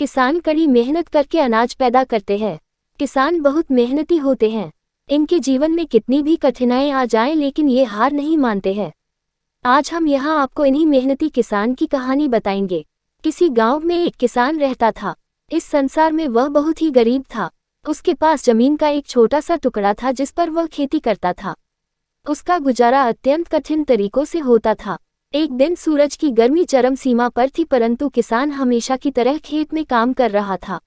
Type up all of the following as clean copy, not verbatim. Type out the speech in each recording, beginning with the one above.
किसान कड़ी मेहनत करके अनाज पैदा करते हैं। किसान बहुत मेहनती होते हैं। इनके जीवन में कितनी भी कठिनाई आ जाएं लेकिन ये हार नहीं मानते हैं। आज हम यहाँ आपको इन्हीं मेहनती किसान की कहानी बताएंगे। किसी गांव में एक किसान रहता था। इस संसार में वह बहुत ही गरीब था। उसके पास जमीन का एक छोटा सा टुकड़ा था जिस पर वह खेती करता था। उसका गुजारा अत्यंत कठिन तरीकों से होता था। एक दिन सूरज की गर्मी चरम सीमा पर थी, परंतु किसान हमेशा की तरह खेत में काम कर रहा था।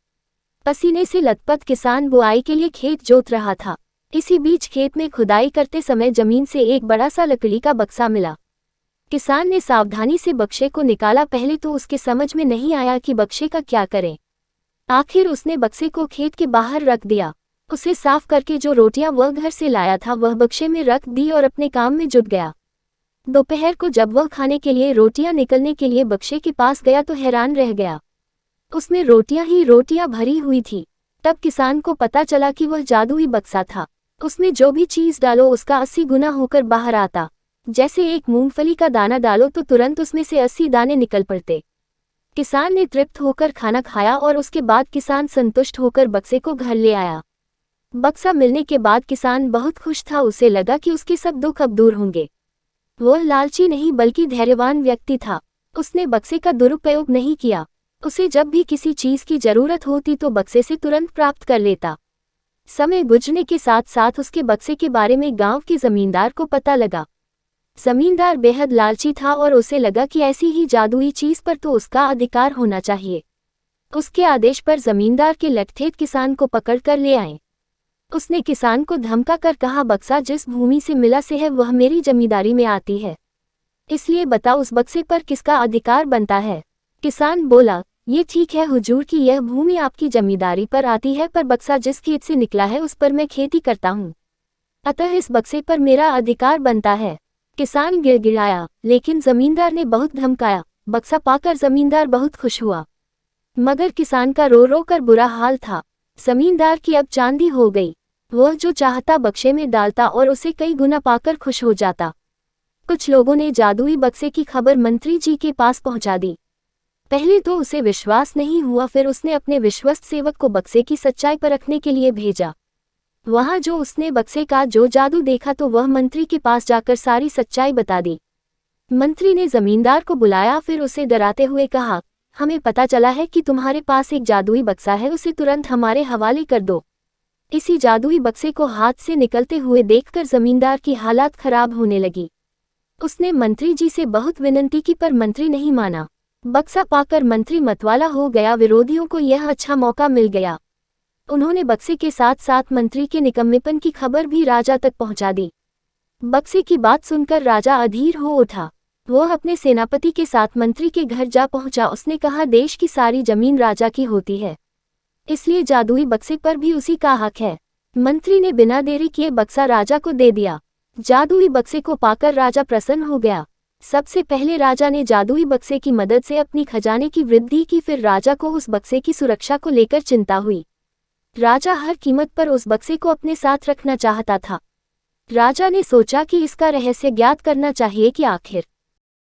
पसीने से लथपथ किसान बुआई के लिए खेत जोत रहा था। इसी बीच खेत में खुदाई करते समय जमीन से एक बड़ा सा लकड़ी का बक्सा मिला। किसान ने सावधानी से बक्से को निकाला। पहले तो उसके समझ में नहीं आया कि बक्से का क्या करें। आखिर उसने बक्से को खेत के बाहर रख दिया। उसे साफ करके जो रोटियां वह घर से लाया था वह बक्से में रख दी और अपने काम में जुट गया। दोपहर को जब वह खाने के लिए रोटियां निकलने के लिए बक्से के पास गया तो हैरान रह गया। उसमें रोटियां ही रोटियां भरी हुई थी। तब किसान को पता चला कि वह जादुई बक्सा था। उसमें जो भी चीज डालो उसका 80 गुना होकर बाहर आता। जैसे एक मूंगफली का दाना डालो तो तुरंत उसमें से 80 दाने निकल पड़ते। किसान ने तृप्त होकर खाना खाया और उसके बाद किसान संतुष्ट होकर बक्से को घर ले आया। बक्सा मिलने के बाद किसान बहुत खुश था। उसे लगा कि उसके सब दुख अब दूर होंगे। वह लालची नहीं बल्कि धैर्यवान व्यक्ति था। उसने बक्से का दुरुपयोग नहीं किया। उसे जब भी किसी चीज की जरूरत होती तो बक्से से तुरंत प्राप्त कर लेता। समय गुजरने के साथ साथ उसके बक्से के बारे में गांव के जमींदार को पता लगा। जमींदार बेहद लालची था और उसे लगा कि ऐसी ही जादुई चीज पर तो उसका अधिकार होना चाहिए। उसके आदेश पर जमींदार के लठठेठ किसान को पकड़ कर ले आए। उसने किसान को धमका कर कहा, बक्सा जिस भूमि से मिला से है वह मेरी जमींदारी में आती है, इसलिए बताओ उस बक्से पर किसका अधिकार बनता है। किसान बोला, ये ठीक है हुजूर कि यह भूमि आपकी जमींदारी पर आती है, पर बक्सा जिस खेत से निकला है उस पर मैं खेती करता हूँ, अतः इस बक्से पर मेरा अधिकार बनता है। किसान गिड़गिड़ाया, लेकिन जमींदार ने बहुत धमकाया। बक्सा पाकर जमींदार बहुत खुश हुआ, मगर किसान का रो रो कर बुरा हाल था। जमींदार की अब चांदी हो गई। वह जो चाहता बक्से में डालता और उसे कई गुना पाकर खुश हो जाता। कुछ लोगों ने जादुई बक्से की खबर मंत्री जी के पास पहुंचा दी। पहले तो उसे विश्वास नहीं हुआ, फिर उसने अपने विश्वस्त सेवक को बक्से की सच्चाई परखने के लिए भेजा। वहां जो उसने बक्से का जो जादू देखा तो वह मंत्री के पास जाकर सारी सच्चाई बता दी। मंत्री ने जमींदार को बुलाया, फिर उसे डराते हुए कहा, हमें पता चला है कि तुम्हारे पास एक जादुई बक्सा है, उसे तुरंत हमारे हवाले कर दो। इसी जादुई बक्से को हाथ से निकलते हुए देखकर जमींदार की हालत खराब होने लगी। उसने मंत्री जी से बहुत विनती की पर मंत्री नहीं माना। बक्सा पाकर मंत्री मतवाला हो गया। विरोधियों को यह अच्छा मौका मिल गया। उन्होंने बक्से के साथ साथ मंत्री के निकम्मेपन की खबर भी राजा तक पहुंचा दी। बक्से की बात सुनकर राजा अधीर हो उठा। वह अपने सेनापति के साथ मंत्री के घर जा पहुंचा। उसने कहा, देश की सारी जमीन राजा की होती है, इसलिए जादुई बक्से पर भी उसी का हक है। मंत्री ने बिना देरी किए बक्सा राजा को दे दिया। जादुई बक्से को पाकर राजा प्रसन्न हो गया। सबसे पहले राजा ने जादुई बक्से की मदद से अपनी खजाने की वृद्धि की, फिर राजा को उस बक्से की सुरक्षा को लेकर चिंता हुई। राजा हर कीमत पर उस बक्से को अपने साथ रखना चाहता था। राजा ने सोचा कि इसका रहस्य ज्ञात करना चाहिए कि आखिर